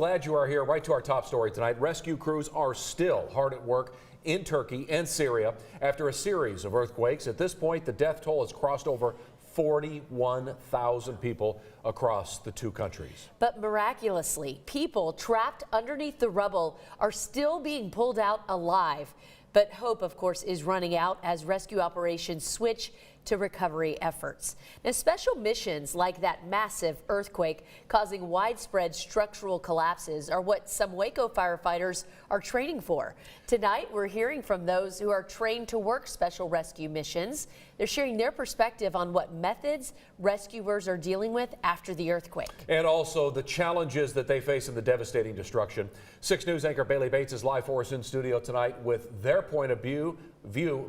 Glad you are here. Right to our top story tonight. Rescue crews are still hard at work in Turkey and Syria after a series of earthquakes. At this point, the death toll has crossed over 41,000 people across the two countries. But miraculously, people trapped underneath the rubble are still being pulled out alive. But hope, of course, is running out as rescue operations switch to recovery efforts. Now, special missions like that massive earthquake causing widespread structural collapses are what some Waco firefighters are training for. Tonight, we're hearing from those who are trained to work special rescue missions. They're sharing their perspective on what methods rescuers are dealing with after the earthquake. And also the challenges that they face in the devastating destruction. 6 News anchor Bailey Bates is live for us in studio tonight with their point of view.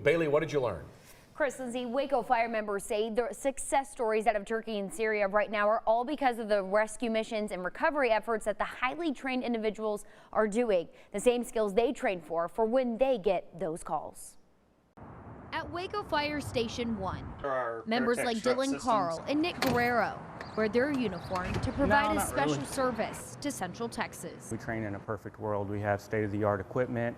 Bailey, what did you learn? Chris, Lindsay, Waco fire members say the success stories out of Turkey and Syria right now are all because of the rescue missions and recovery efforts that the highly trained individuals are doing. The same skills they train for when they get those calls. At Waco Fire Station 1, members like Dylan Carl and Nick Guerrero wear their uniform to provide a special service to Central Texas. We train in a perfect world. We have state-of-the-art equipment.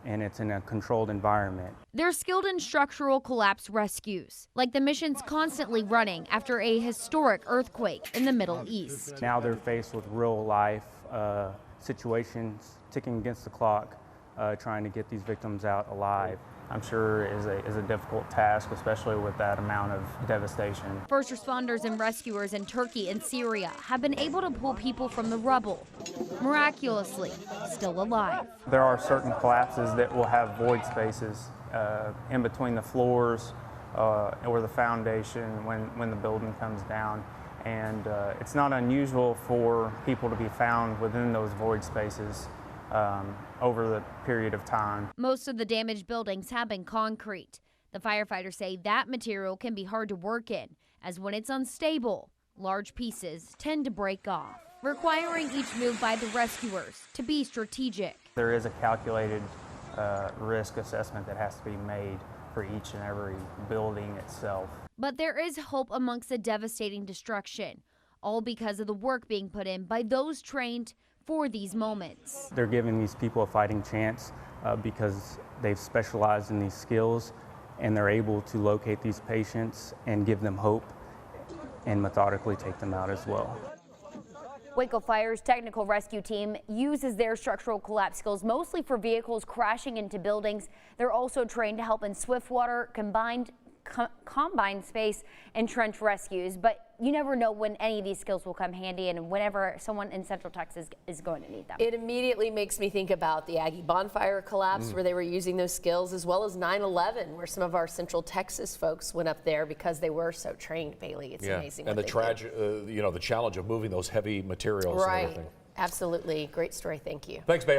And it's in a controlled environment. They're skilled in structural collapse rescues, like the missions constantly running after a historic earthquake in the Middle East. Now they're faced with real-life situations, ticking against the clock, trying to get these victims out alive. I'm sure is a difficult task, especially with that amount of devastation. First responders and rescuers in Turkey and Syria have been able to pull people from the rubble, miraculously still alive. There are certain collapses that will have void spaces in between the floors or the foundation when the building comes down. And it's not unusual for people to be found within those void spaces over the period of time. Most of the damaged buildings have been concrete. The firefighters say that material can be hard to work in, as when it's unstable, large pieces tend to break off, requiring each move by the rescuers to be strategic. There is a calculated risk assessment that has to be made for each and every building itself. But there is hope amongst the devastating destruction, all because of the work being put in by those trained for these moments. They're giving these people a fighting chance because they've specialized in these skills, and they're able to locate these patients and give them hope and methodically take them out as well. Waco Fire's technical rescue team uses their structural collapse skills mostly for vehicles crashing into buildings. They're also trained to help in swift water, combined space, and trench rescues. But you never know when any of these skills will come handy and whenever someone in Central Texas is going to need them. It immediately makes me think about the Aggie bonfire collapse where they were using those skills, as well as 9/11, where some of our Central Texas folks went up there because they were so trained, Bailey. It's amazing. And the the challenge of moving those heavy materials and everything. Absolutely. Great story. Thank you. Thanks, Bailey.